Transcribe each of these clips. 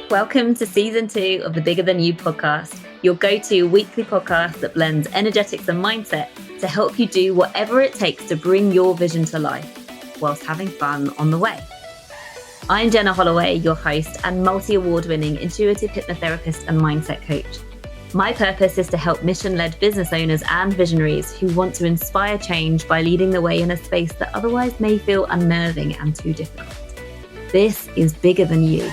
Welcome to season 2 of the Bigger Than You podcast, your go-to weekly podcast that blends energetics and mindset to help you do whatever it takes to bring your vision to life whilst having fun on the way. I'm Jenna Holloway, your host and multi-award-winning intuitive hypnotherapist and mindset coach. My purpose is to help mission-led business owners and visionaries who want to inspire change by leading the way in a space that otherwise may feel unnerving and too difficult. This is Bigger Than You.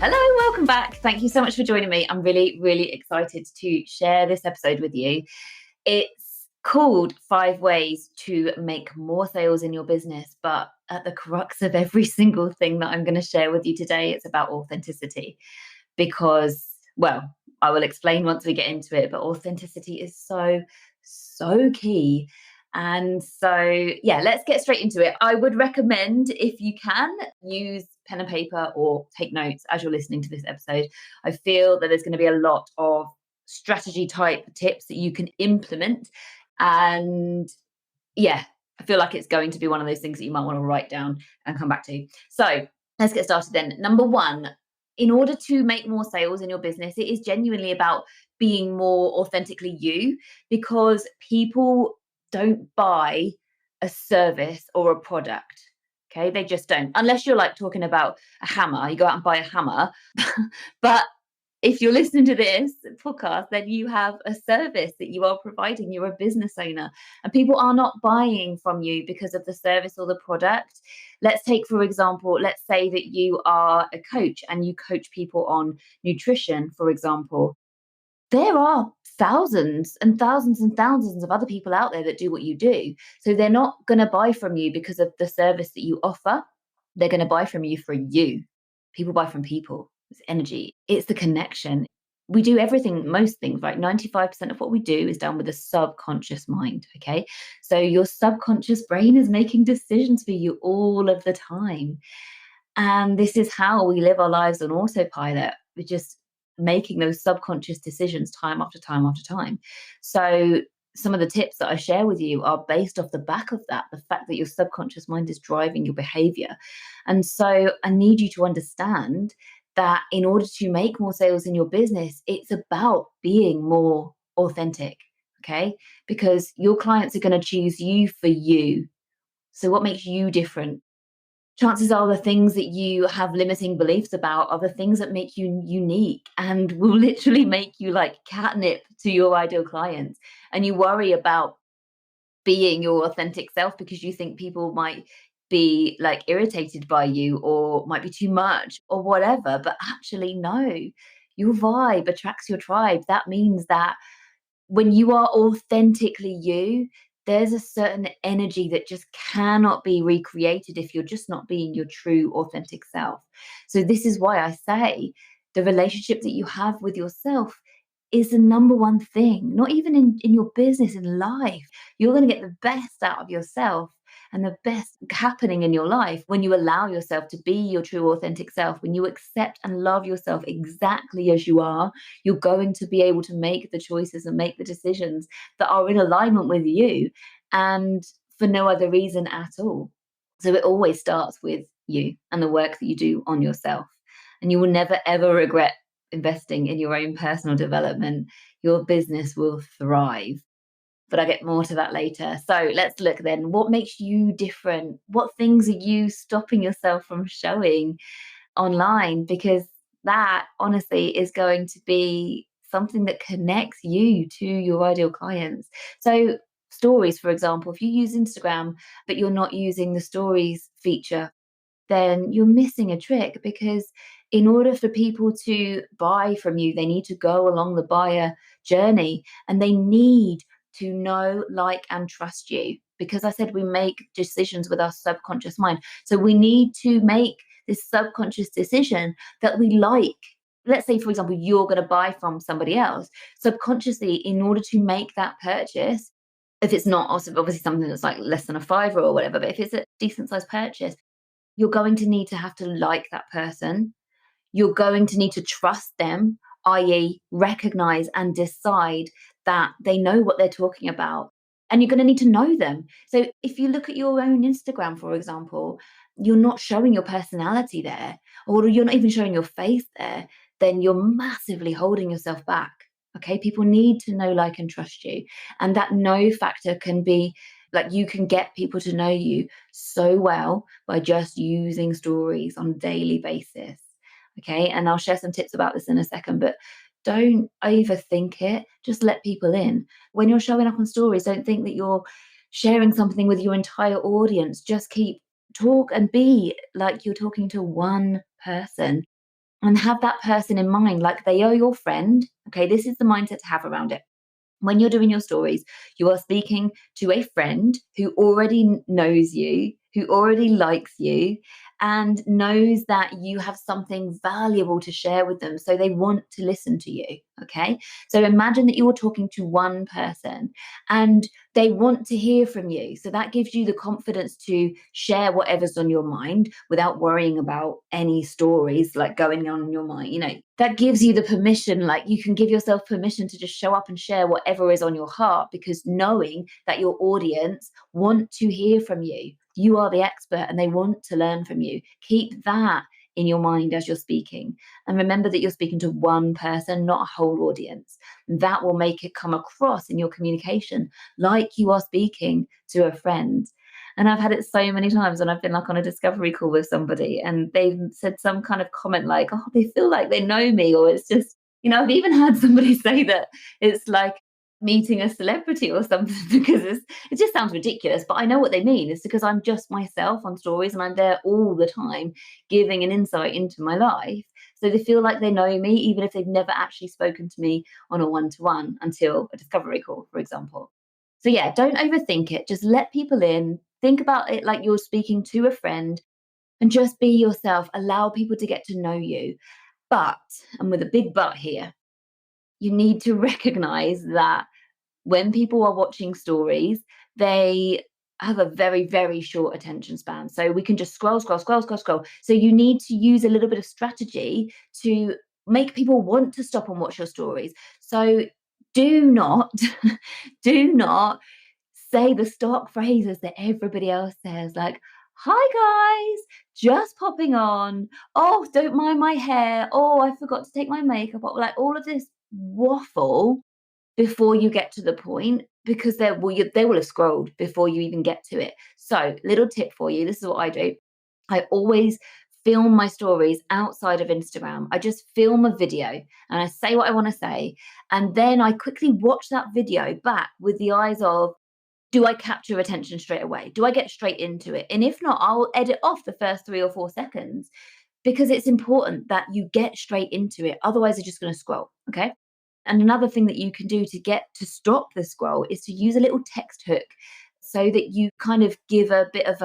Hello, welcome back. Thank you so much for joining me. I'm really excited to share this episode with you. It's called 5 Ways to Make More Sales in Your Business, but at the crux of every single thing that I'm going to share with you today, it's about authenticity because, well, I will explain once we get into it, but authenticity is so key. And so, yeah, let's get straight into it. I would recommend, if you can, use pen and paper or take notes as you're listening to this episode. I feel that there's going to be a lot of strategy type tips that you can implement. And yeah, I feel like it's going to be one of those things that you might want to write down and come back to. So let's get started then. Number 1, in order to make more sales in your business, it is genuinely about being more authentically you, because people don't buy a service or a product. Okay, they just don't. Unless you're like talking about a hammer, you go out and buy a hammer. But if you're listening to this podcast, then you have a service that you are providing. You're a business owner, and people are not buying from you because of the service or the product. Let's take, for example, let's say that you are a coach and you coach people on nutrition, for example. There are thousands and thousands and thousands of other people out there that do what you do. So they're not going to buy from you because of the service that you offer. They're going to buy from you for you. People buy from people. It's energy. It's the connection. We do everything, most things, right? 95% of what we do is done with a subconscious mind, okay? So your subconscious brain is making decisions for you all of the time. And this is how we live our lives on autopilot. We're just making those subconscious decisions time after time after time. So some of the tips that I share with you are based off the back of that, the fact that your subconscious mind is driving your behavior. And so I need you to understand that in order to make more sales in your business, it's about being more authentic, okay? Because your clients are going to choose you for you. So what makes you different? Chances are the things that you have limiting beliefs about are the things that make you unique and will literally make you like catnip to your ideal clients. And you worry about being your authentic self because you think people might be like irritated by you or might be too much or whatever. But actually, no, your vibe attracts your tribe. That means that when you are authentically you, there's a certain energy that just cannot be recreated if you're just not being your true authentic self. So this is why I say the relationship that you have with yourself is the number one thing, not even in your business, in life. You're going to get the best out of yourself and the best happening in your life when you allow yourself to be your true authentic self. When you accept and love yourself exactly as you are, you're going to be able to make the choices and make the decisions that are in alignment with you and for no other reason at all. So it always starts with you and the work that you do on yourself. And you will never, ever regret investing in your own personal development. Your business will thrive. But I get more to that later. So let's look then. What makes you different? What things are you stopping yourself from showing online? Because that honestly is going to be something that connects you to your ideal clients. So stories, for example, if you use Instagram, but you're not using the stories feature, then you're missing a trick, because in order for people to buy from you, they need to go along the buyer journey and they need to know, like, and trust you. Because I said we make decisions with our subconscious mind. So we need to make this subconscious decision that we like. Let's say, for example, you're going to buy from somebody else. Subconsciously, in order to make that purchase, if it's not also obviously something that's like less than a fiver or whatever, but if it's a decent sized purchase, you're going to have to like that person. You're going to need to trust them, i.e., recognize and decide that they know what they're talking about. and you're going to need to know them. So if you look at your own Instagram, for example, you're not showing your personality there, or you're not even showing your face there, then you're massively holding yourself back. Okay. People need to know, like, and trust you. And that know factor can be like, you can get people to know you so well by just using stories on a daily basis. Okay. And I'll share some tips about this in a second, but don't overthink it. Just let people in. When you're showing up on stories, don't think that you're sharing something with your entire audience. Just talk and be like you're talking to one person, and have that person in mind, like they are your friend. Okay. This is the mindset to have around it. When you're doing your stories, you are speaking to a friend who already knows you, who already likes you, and knows that you have something valuable to share with them. So they want to listen to you. Okay. So imagine that you're talking to one person and they want to hear from you. So that gives you the confidence to share whatever's on your mind without worrying about any stories like going on in your mind. That gives you the permission, like you can give yourself permission to just show up and share whatever is on your heart, because knowing that your audience want to hear from you. You are the expert and they want to learn from you. Keep that in your mind as you're speaking. And remember that you're speaking to one person, not a whole audience. That will make it come across in your communication like you are speaking to a friend. And I've had it so many times when I've been like on a discovery call with somebody and they've said some kind of comment like, oh, they feel like they know me. Or it's just, I've even had somebody say that it's like meeting a celebrity or something, because it just sounds ridiculous, but I know what they mean. It's because I'm just myself on stories and I'm there all the time giving an insight into my life. So they feel like they know me, even if they've never actually spoken to me on a one-to-one until a discovery call, for example. So yeah, don't overthink it. Just let people in. Think about it like you're speaking to a friend, and just be yourself. Allow people to get to know you. But, and with a big but here, you need to recognize that when people are watching stories, they have a very, very short attention span. So we can just scroll, scroll, scroll, scroll, scroll. So you need to use a little bit of strategy to make people want to stop and watch your stories. So do not, do not say the stock phrases that everybody else says, like, hi guys, just popping on. Oh, don't mind my hair. Oh, I forgot to take my makeup off. Like all of this waffle before you get to the point, because they will have scrolled before you even get to it. So, little tip for you, this is what I do. I always film my stories outside of Instagram. I just film a video and I say what I want to say. And then I quickly watch that video back with the eyes of, do I capture attention straight away? Do I get straight into it? And if not, I'll edit off the first 3 or 4 seconds, because it's important that you get straight into it. Otherwise, you're just going to scroll. Okay. And another thing that you can do to get to stop the scroll is to use a little text hook, so that you kind of give a bit of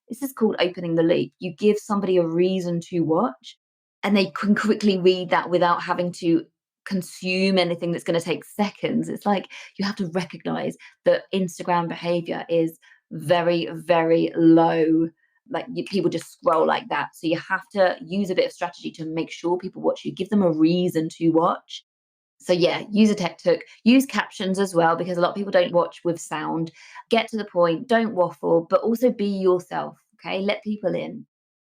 this is called opening the loop. You give somebody a reason to watch and they can quickly read that without having to consume anything that's going to take seconds. It's like you have to recognize that Instagram behavior is very, very low. Like people just scroll like that. So you have to use a bit of strategy to make sure people watch you, give them a reason to watch. So yeah, use a text hook, use captions as well, because a lot of people don't watch with sound. Get to the point, don't waffle, but also be yourself. Okay, let people in.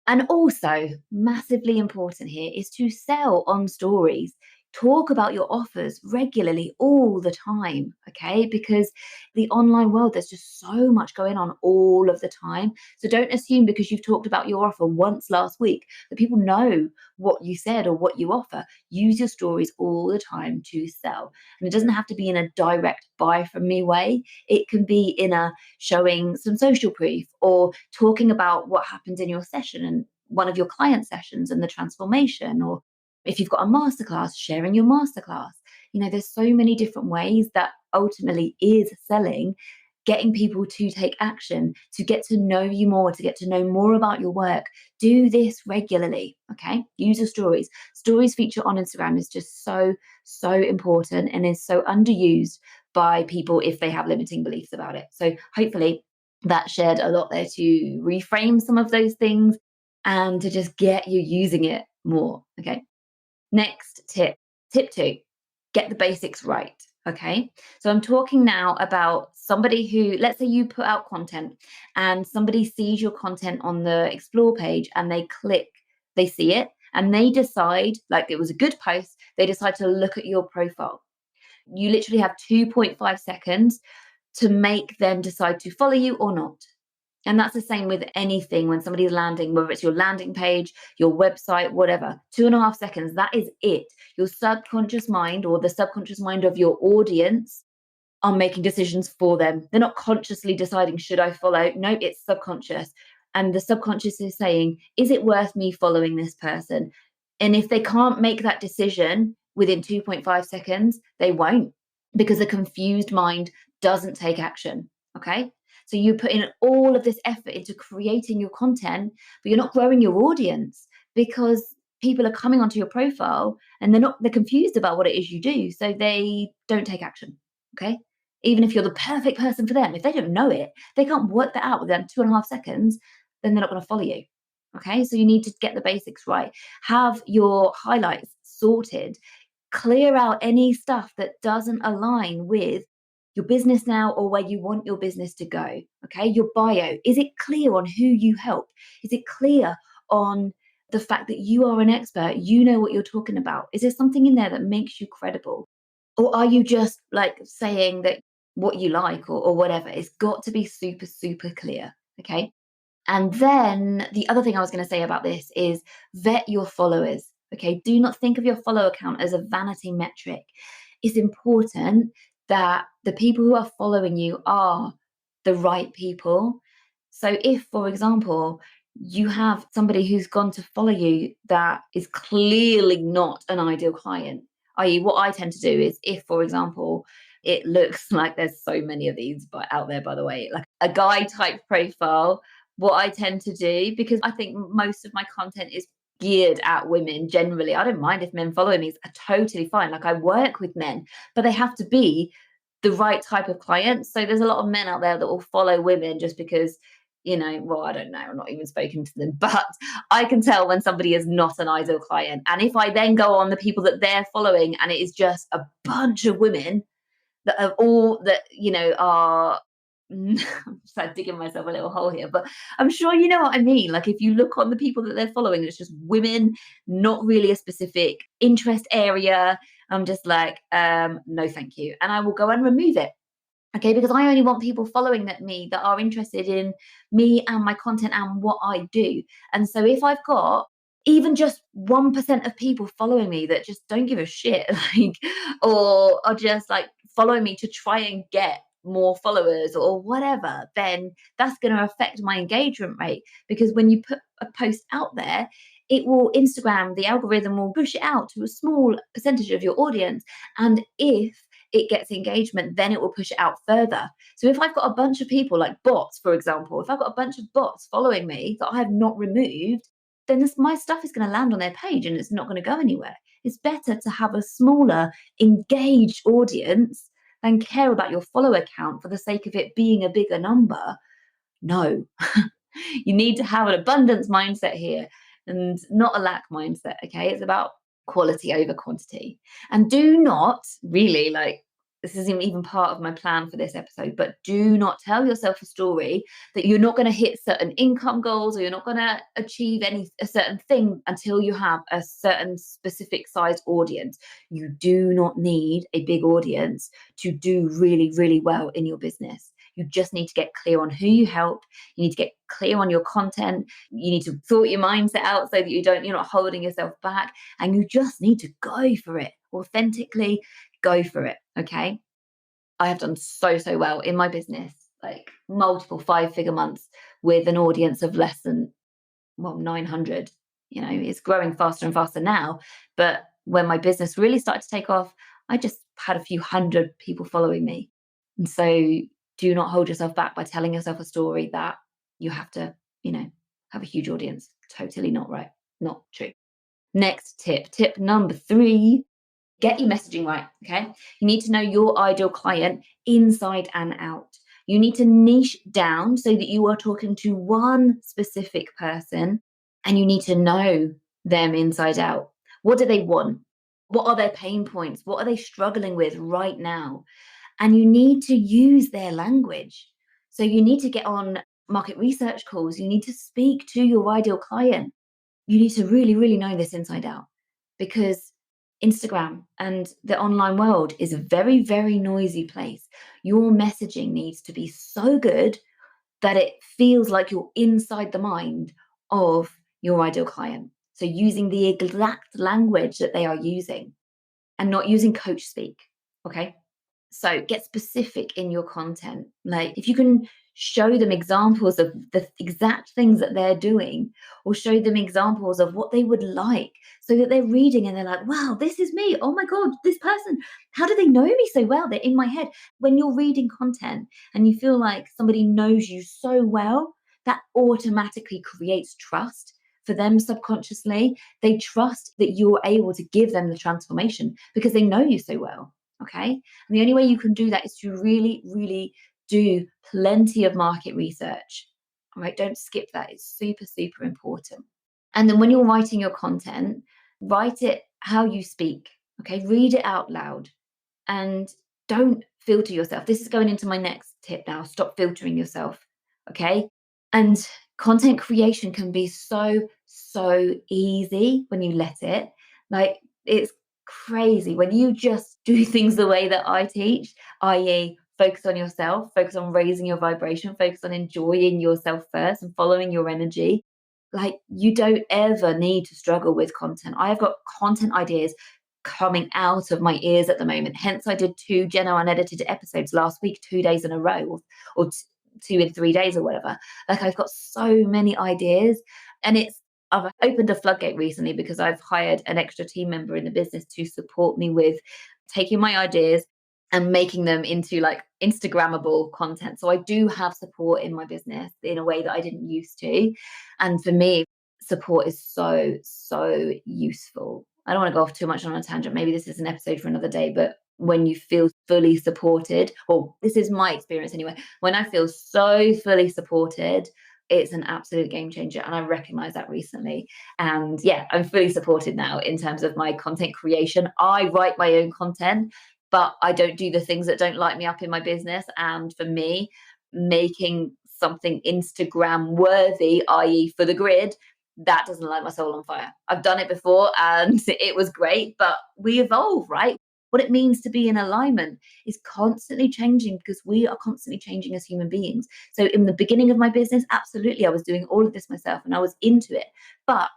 And also, massively important here is to sell on stories. Talk about your offers regularly all the time, okay? Because the online world, there's just so much going on all of the time. So don't assume because you've talked about your offer once last week that people know what you said or what you offer. Use your stories all the time to sell. And it doesn't have to be in a direct buy from me way. It can be in a showing some social proof or talking about what happened in your session and one of your client sessions and the transformation, or if you've got a masterclass, sharing your masterclass. There's so many different ways that ultimately is selling, getting people to take action, to get to know you more, to get to know more about your work. Do this regularly, okay? Use your stories. Stories feature on Instagram is just so, so important and is so underused by people if they have limiting beliefs about it. So hopefully that shared a lot there to reframe some of those things and to just get you using it more, okay? Next tip, tip 2, get the basics right. Okay. So I'm talking now about somebody who, let's say you put out content and somebody sees your content on the explore page and they click, they see it and they decide, like it was a good post, they decide to look at your profile. You literally have 2.5 seconds to make them decide to follow you or not. And that's the same with anything when somebody's landing, whether it's your landing page, your website, whatever. 2.5 seconds, that is it. Your subconscious mind or the subconscious mind of your audience are making decisions for them. They're not consciously deciding, should I follow? No, it's subconscious. And the subconscious is saying, is it worth me following this person? And if they can't make that decision within 2.5 seconds, they won't, because the confused mind doesn't take action. Okay. So you put in all of this effort into creating your content, but you're not growing your audience because people are coming onto your profile and they're confused about what it is you do. So they don't take action. Okay. Even if you're the perfect person for them, if they don't know it, they can't work that out within 2.5 seconds, then they're not going to follow you. Okay. So you need to get the basics right. Have your highlights sorted, clear out any stuff that doesn't align with your business now or where you want your business to go. Okay. Your bio, is it clear on who you help? Is it clear on the fact that you are an expert? You know what you're talking about. Is there something in there that makes you credible? Or are you just like saying that what you like or whatever? It's got to be super, super clear. Okay. And then the other thing I was going to say about this is vet your followers. Okay. Do not think of your follower count as a vanity metric. It's important that the people who are following you are the right people. So if, for example, you have somebody who's gone to follow you that is clearly not an ideal client, i.e., what I tend to do is if, for example, it looks like there's so many of these out there, by the way, like a guy type profile, what I tend to do, because I think most of my content is geared at women generally. I don't mind if men follow me, it's totally fine. Like I work with men, but they have to be the right type of client. So there's a lot of men out there that will follow women just because, well, I don't know, I'm not even spoken to them, but I can tell when somebody is not an ideal client. And if I then go on the people that they're following and it is just a bunch of women that are all that, are I'm just like digging myself a little hole here, but I'm sure you know what I mean. Like if you look on the people that they're following, it's just women, not really a specific interest area. I'm just like, no, thank you. And I will go and remove it. Okay, because I only want people following me that are interested in me and my content and what I do. And so if I've got even just 1% of people following me that just don't give a shit, like, or are just like following me to try and get more followers or whatever, then that's going to affect my engagement rate. Because when you put a post out there, Instagram, the algorithm will push it out to a small percentage of your audience. And if it gets engagement, then it will push it out further. So if I've got a bunch of people like bots, for example, if I've got a bunch of bots following me that I have not removed, then my stuff is going to land on their page and it's not going to go anywhere. It's better to have a smaller, engaged audience than care about your follower count for the sake of it being a bigger number. No, you need to have an abundance mindset here and not a lack mindset. Okay. It's about quality over quantity. And do not really this isn't even part of my plan for this episode, but do not tell yourself a story that you're not going to hit certain income goals or you're not going to achieve a certain thing until you have a certain specific size audience. You do not need a big audience to do really, really well in your business. You just need to get clear on who you help. You need to get clear on your content. You need to sort your mindset out so that you're not holding yourself back. And you just need to go for it authentically. Go for it. Okay. I have done so, so well in my business, like multiple 5-figure months with an audience of less than 900. It's growing faster and faster now. But when my business really started to take off, I just had a few hundred people following me. And so do not hold yourself back by telling yourself a story that you have to, have a huge audience. Totally not right. Not true. Next tip number 3, get your messaging right. Okay. You need to know your ideal client inside and out. You need to niche down so that you are talking to one specific person and you need to know them inside out. What do they want? What are their pain points? What are they struggling with right now? And you need to use their language. So you need to get on market research calls. You need to speak to your ideal client. You need to really, really know this inside out, because Instagram and the online world is a very, very noisy place. Your messaging needs to be so good that it feels like you're inside the mind of your ideal client. So using the exact language that they are using and not using coach speak. Okay. So get specific in your content. Like if you can show them examples of the exact things that they're doing, or show them examples of what they would like, so that they're reading and they're like, wow, this is me. Oh my God, this person, how do they know me so well? They're in my head. When you're reading content and you feel like somebody knows you so well, that automatically creates trust for them subconsciously. They trust that you're able to give them the transformation because they know you so well. Okay. And the only way you can do that is to really, really do plenty of market research. All right. Don't skip that. It's super, super important. And then when you're writing your content, write it how you speak. Okay. Read it out loud and don't filter yourself. This is going into my next tip now. Stop filtering yourself. Okay. And content creation can be so, so easy when you let it. Like it's crazy when you just do things the way that I teach, i.e., focus on yourself, focus on raising your vibration, focus on enjoying yourself first and following your energy. Like you don't ever need to struggle with content. I have got content ideas coming out of my ears at the moment. Hence, I did 2 Geno unedited episodes last week, 2 days in a row, or 2 in 3 days or whatever. Like I've got so many ideas, and I've opened a floodgate recently because I've hired an extra team member in the business to support me with taking my ideas and making them into like Instagrammable content. So I do have support in my business in a way that I didn't used to. And for me, support is so, so useful. I don't want to go off too much on a tangent. Maybe this is an episode for another day, but when you feel fully supported, or this is my experience anyway, when I feel so fully supported, it's an absolute game changer. And I recognize that recently. And yeah, I'm fully supported now in terms of my content creation. I write my own content, but I don't do the things that don't light me up in my business. And for me, making something Instagram worthy, i.e., for the grid, that doesn't light my soul on fire. I've done it before and it was great, but we evolve, right? What it means to be in alignment is constantly changing because we are constantly changing as human beings. So, in the beginning of my business, absolutely, I was doing all of this myself and I was into it. But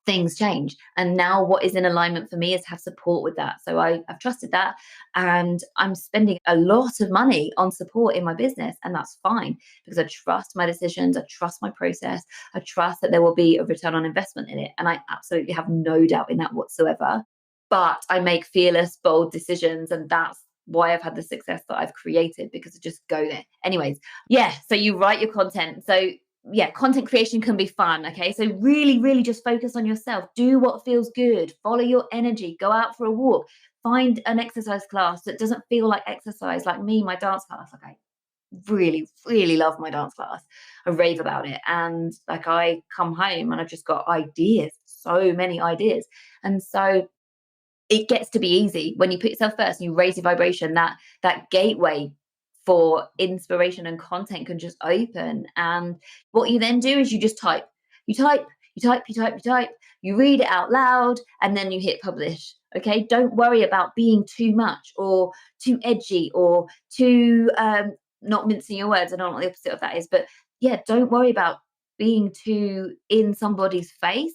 things change. And now what is in alignment for me is have support with that. So I've trusted that, and I'm spending a lot of money on support in my business. And that's fine because I trust my decisions. I trust my process. I trust that there will be a return on investment in it. And I absolutely have no doubt in that whatsoever. But I make fearless, bold decisions. And that's why I've had the success that I've created, because I just go there. Anyways, yeah. So you write your content. So yeah, content creation can be fun. Okay. So really, really just focus on yourself. Do what feels good. Follow your energy. Go out for a walk. Find an exercise class that doesn't feel like exercise, like me, my dance class. Like I really, really love my dance class. I rave about it. And like I come home and I've just got ideas, so many ideas. And so it gets to be easy when you put yourself first and you raise your vibration. That gateway for inspiration and content can just open. And what you then do is you just type. You type, you type, you type, you type, you read it out loud, and then you hit publish. Okay. Don't worry about being too much or too edgy or too not mincing your words. I don't know what the opposite of that is, but yeah, don't worry about being too in somebody's face.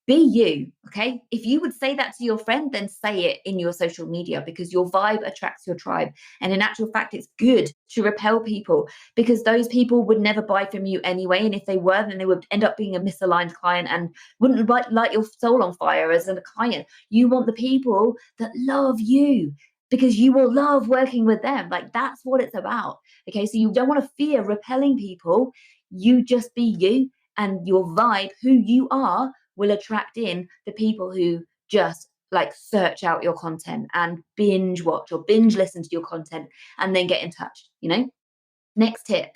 Be you. Okay. If you would say that to your friend, then say it in your social media, because your vibe attracts your tribe. And in actual fact, it's good to repel people, because those people would never buy from you anyway. And if they were, then they would end up being a misaligned client and wouldn't light your soul on fire as a client. You want the people that love you, because you will love working with them. Like that's what it's about. Okay. So you don't want to fear repelling people. You just be you, and your vibe, who you are, will attract in the people who just like search out your content and binge watch or binge listen to your content and then get in touch. Next tip.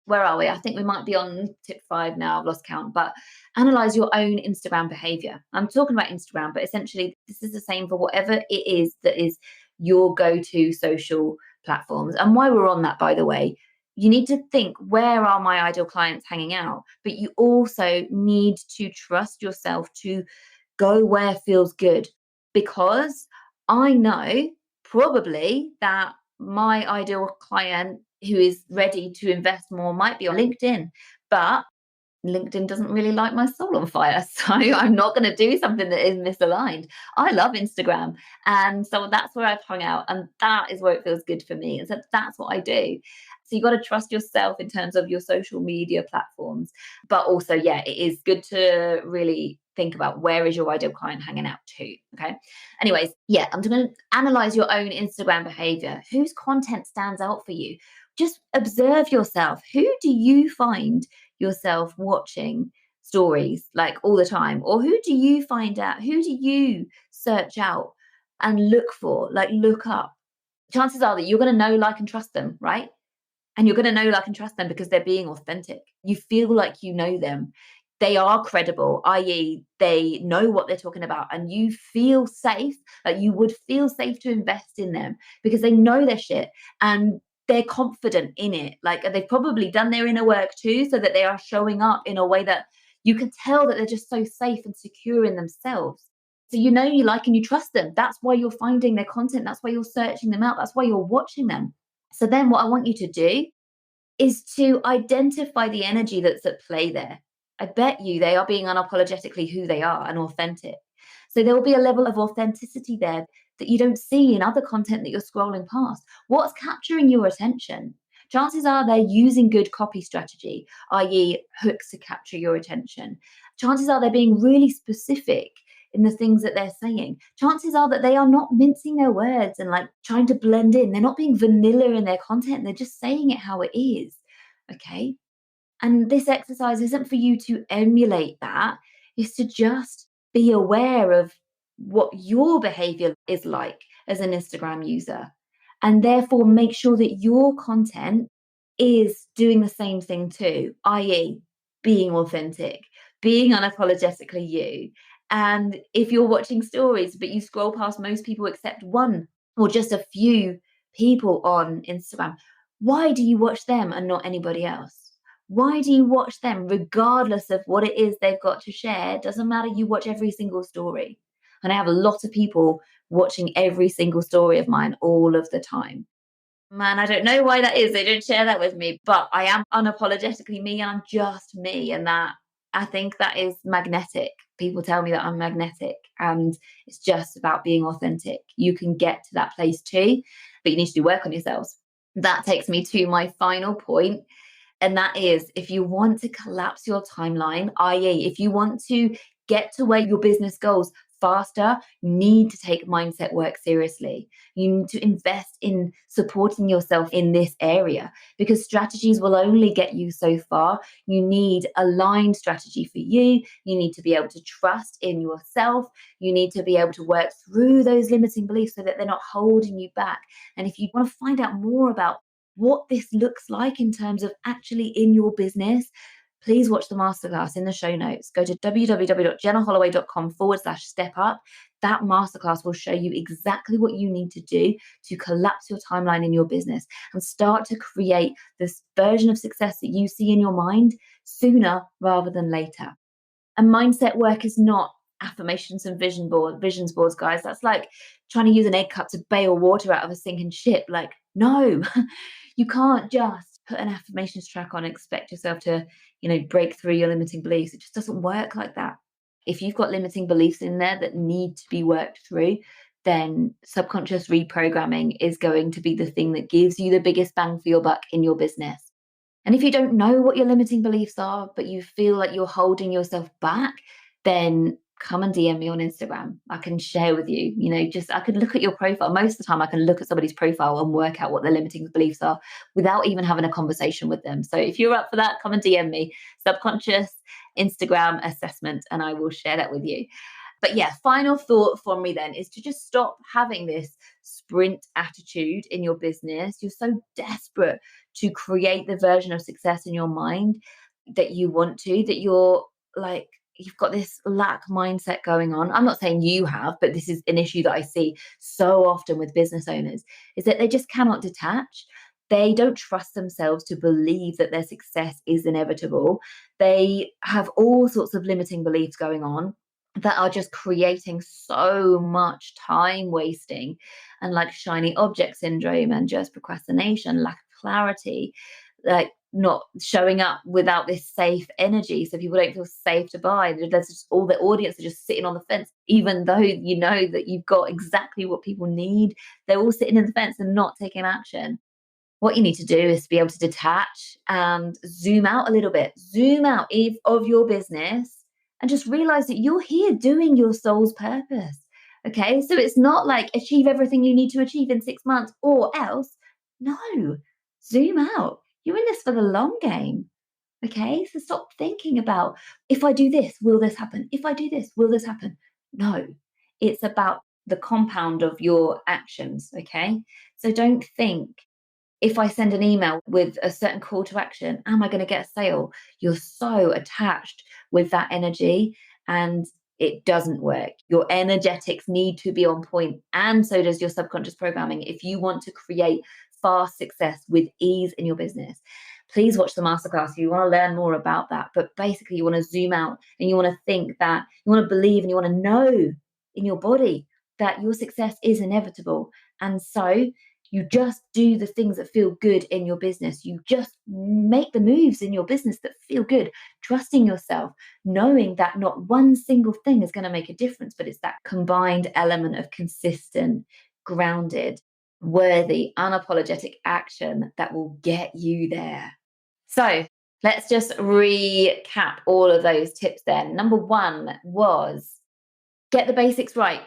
Where are we? I think we might be on tip 5 now. I've lost count, but analyze your own Instagram behavior. I'm talking about Instagram, but essentially, this is the same for whatever it is that is your go to social platforms. And while we're on that, by the way, you need to think, where are my ideal clients hanging out? But you also need to trust yourself to go where feels good, because I know probably that my ideal client who is ready to invest more might be on LinkedIn, but LinkedIn doesn't really light my soul on fire. So I'm not going to do something that is misaligned. I love Instagram. And so that's where I've hung out. And that is where it feels good for me. And so that's what I do. So you got to trust yourself in terms of your social media platforms. But also, yeah, it is good to really think about, where is your ideal client hanging out too. Okay. Anyways, yeah, I'm going to analyze your own Instagram behavior. Whose content stands out for you? Just observe yourself. Who do you find yourself watching stories like all the time? Or who do you find out? Who do you search out and look for, like look up? Chances are that you're going to know, like, and trust them, right? And you're going to know, like, and trust them because they're being authentic. You feel like you know them. They are credible, i.e., they know what they're talking about, and you feel safe, like you would feel safe to invest in them because they know their shit and they're confident in it. Like, they've probably done their inner work too, so that they are showing up in a way that you can tell that they're just so safe and secure in themselves. So you know, you like and you trust them. That's why you're finding their content. That's why you're searching them out. That's why you're watching them. So then what I want you to do is to identify the energy that's at play there. I bet you they are being unapologetically who they are and authentic. So there will be a level of authenticity there that you don't see in other content that you're scrolling past. What's capturing your attention? Chances are they're using good copy strategy, i.e., hooks to capture your attention. Chances are they're being really specific in the things that they're saying. Chances are that they are not mincing their words and like trying to blend in. They're not being vanilla in their content. They're just saying it how it is. Okay. And this exercise isn't for you to emulate that, it's to just be aware of what your behavior is like as an Instagram user. And therefore, make sure that your content is doing the same thing too, i.e., being authentic, being unapologetically you. And if you're watching stories, but you scroll past most people except one or just a few people on Instagram, why do you watch them and not anybody else? Why do you watch them regardless of what it is they've got to share? Doesn't matter. You watch every single story. And I have a lot of people watching every single story of mine all of the time. Man, I don't know why that is. They don't share that with me, but I am unapologetically me and I'm just me. And that, I think that is magnetic. People tell me that I'm magnetic, and it's just about being authentic. You can get to that place too, but you need to do work on yourselves. That takes me to my final point, and that is, if you want to collapse your timeline, i.e., if you want to get to where your business goes faster, you need to take mindset work seriously. You need to invest in supporting yourself in this area, because strategies will only get you so far. You need aligned strategy for you. You need to be able to trust in yourself. You need to be able to work through those limiting beliefs so that they're not holding you back. And if you want to find out more about what this looks like in terms of actually in your business, please watch the masterclass in the show notes. Go to www.jennaholloway.com/step up. That masterclass will show you exactly what you need to do to collapse your timeline in your business and start to create this version of success that you see in your mind sooner rather than later. And mindset work is not affirmations and visions boards, guys. That's like trying to use an egg cup to bail water out of a sinking ship. Like, no, you can't just put an affirmations track on and expect yourself to, break through your limiting beliefs. It just doesn't work like that. If you've got limiting beliefs in there that need to be worked through, then subconscious reprogramming is going to be the thing that gives you the biggest bang for your buck in your business. And if you don't know what your limiting beliefs are, but you feel like you're holding yourself back, then come and DM me on Instagram. I can share with you, I could look at your profile. Most of the time, I can look at somebody's profile and work out what their limiting beliefs are without even having a conversation with them. So if you're up for that, come and DM me. Subconscious Instagram assessment, and I will share that with you. But yeah, final thought from me then is to just stop having this sprint attitude in your business. You're so desperate to create the version of success in your mind that you want to, that you're like, you've got this lack mindset going on. I'm not saying you have, but this is an issue that I see so often with business owners, is that they just cannot detach. They don't trust themselves to believe that their success is inevitable. They have all sorts of limiting beliefs going on that are just creating so much time wasting and like shiny object syndrome and just procrastination, lack of clarity, like not showing up without this safe energy. So people don't feel safe to buy. There's just all the audience are just sitting on the fence, even though you know that you've got exactly what people need. They're all sitting in the fence and not taking action. What you need to do is to be able to detach and zoom out a little bit, zoom out of your business and just realize that you're here doing your soul's purpose. Okay. So it's not like achieve everything you need to achieve in 6 months or else. No, zoom out. You're in this for the long game. Okay. So stop thinking about if I do this, will this happen? If I do this, will this happen? No, it's about the compound of your actions. Okay. So don't think if I send an email with a certain call to action, am I going to get a sale? You're so attached with that energy and it doesn't work. Your energetics need to be on point, and so does your subconscious programming if you want to create fast success with ease in your business. Please watch the masterclass if you want to learn more about that. But basically, you want to zoom out and you want to think that you want to believe and you want to know in your body that your success is inevitable. And so you just do the things that feel good in your business. You just make the moves in your business that feel good, trusting yourself, knowing that not one single thing is going to make a difference, but it's that combined element of consistent, grounded, worthy, unapologetic action that will get you there. So let's just recap all of those tips then. Number one was get the basics right.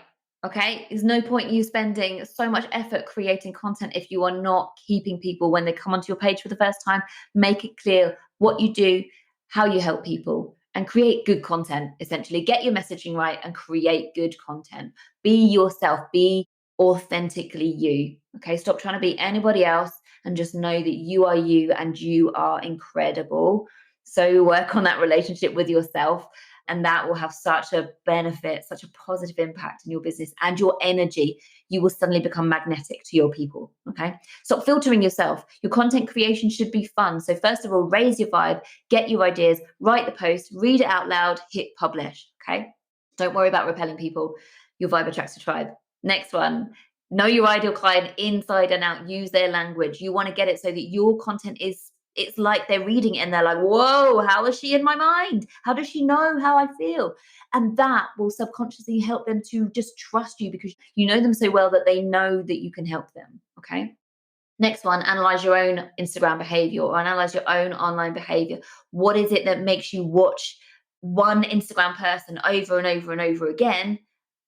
Okay. There's no point you spending so much effort creating content if you are not keeping people when they come onto your page for the first time. Make it clear what you do, how you help people, and create good content. Essentially, get your messaging right and create good content. Be yourself, be authentically you. Okay. Stop trying to be anybody else and just know that you are you and you are incredible. So work on that relationship with yourself, and that will have such a benefit, such a positive impact in your business and your energy. You will suddenly become magnetic to your people. Okay. Stop filtering yourself. Your content creation should be fun. So, first of all, raise your vibe, get your ideas, write the post, read it out loud, hit publish. Okay. Don't worry about repelling people. Your vibe attracts a tribe. Next one, know your ideal client inside and out. Use their language. You want to get it so that your content is, it's like they're reading it and they're like, whoa, how is she in my mind? How does she know how I feel? And that will subconsciously help them to just trust you because you know them so well that they know that you can help them. Okay. Next one, analyze your own Instagram behavior or analyze your own online behavior. What is it that makes you watch one Instagram person over and over and over again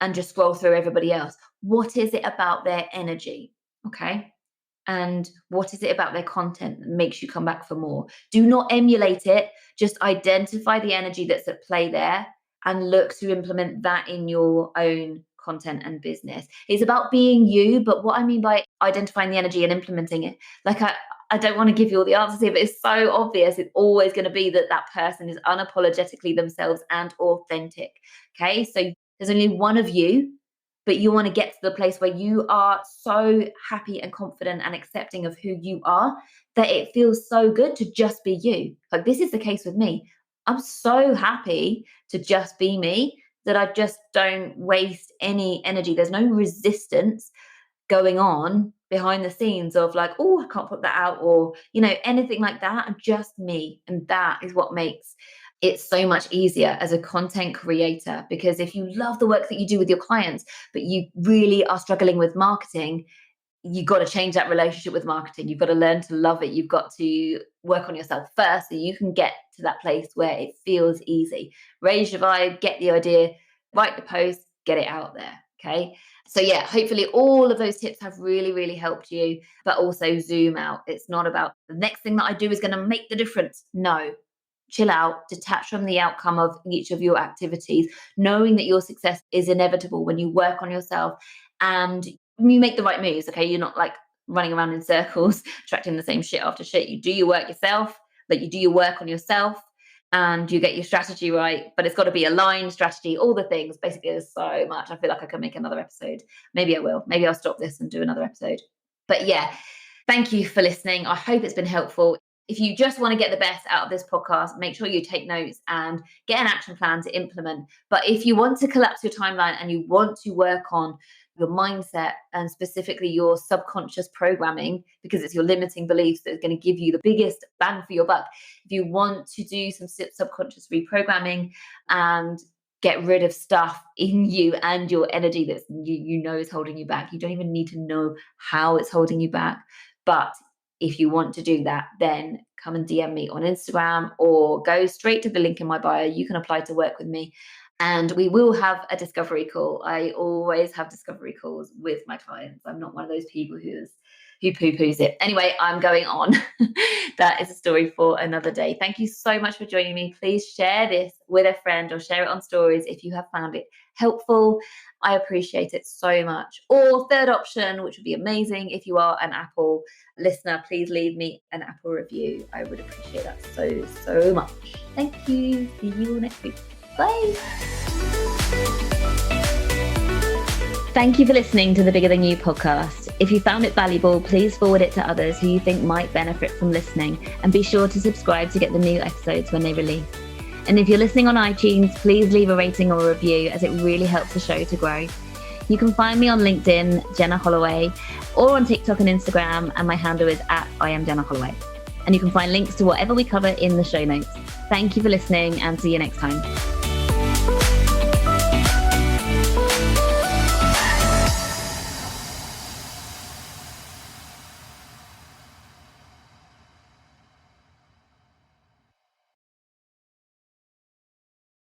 and just scroll through everybody else? What is it about their energy? Okay. And what is it about their content that makes you come back for more? Do not emulate it. Just identify the energy that's at play there and look to implement that in your own content and business. It's about being you, but what I mean by identifying the energy and implementing it, like I don't want to give you all the answers here, but it's so obvious. It's always going to be that that person is unapologetically themselves and authentic. Okay, so there's only one of you, but you want to get to the place where you are so happy and confident and accepting of who you are that it feels so good to just be you. Like this is the case with me. I'm so happy to just be me that I just don't waste any energy. There's no resistance going on behind the scenes of like, oh, I can't put that out or, anything like that. I'm just me. And that is what makes it's so much easier as a content creator, because if you love the work that you do with your clients, but you really are struggling with marketing, you've got to change that relationship with marketing. You've got to learn to love it. You've got to work on yourself first so you can get to that place where it feels easy. Raise your vibe, get the idea, write the post, get it out there. Okay. So, yeah, hopefully all of those tips have really, really helped you, but also zoom out. It's not about the next thing that I do is going to make the difference. No, chill out, detach from the outcome of each of your activities, knowing that your success is inevitable when you work on yourself and you make the right moves. Okay. You're not like running around in circles, attracting the same shit after shit. You do your work yourself, like you do your work on yourself and you get your strategy right, but it's got to be aligned strategy, all the things. Basically, there's so much. I feel like I could make another episode. Maybe I will. Maybe I'll stop this and do another episode. But yeah, thank you for listening. I hope it's been helpful. If you just want to get the best out of this podcast, make sure you take notes and get an action plan to implement. But if you want to collapse your timeline and you want to work on your mindset and specifically your subconscious programming, because it's your limiting beliefs that are going to give you the biggest bang for your buck. If you want to do some subconscious reprogramming and get rid of stuff in you and your energy that you know is holding you back, you don't even need to know how it's holding you back. But if you want to do that, then come and DM me on Instagram or go straight to the link in my bio. You can apply to work with me and we will have a discovery call. I always have discovery calls with my clients. I'm not one of those people who poo-poos it. Anyway, I'm going on. That is a story for another day. Thank you so much for joining me. Please share this with a friend or share it on stories if you have found it helpful. I appreciate it so much. Or third option, which would be amazing, if you are an Apple listener, please leave me an Apple review. I would appreciate that so much. Thank you. See you next week. Bye. Thank you for listening to the Bigger Than You podcast. If you found it valuable, please forward it to others who you think might benefit from listening, and be sure to subscribe to get the new episodes when they release. And if you're listening on iTunes, please leave a rating or a review, as it really helps the show to grow. You can find me on LinkedIn, Jenna Holloway, or on TikTok and Instagram, and my handle is @IamJennaHolloway. And you can find links to whatever we cover in the show notes. Thank you for listening, and see you next time.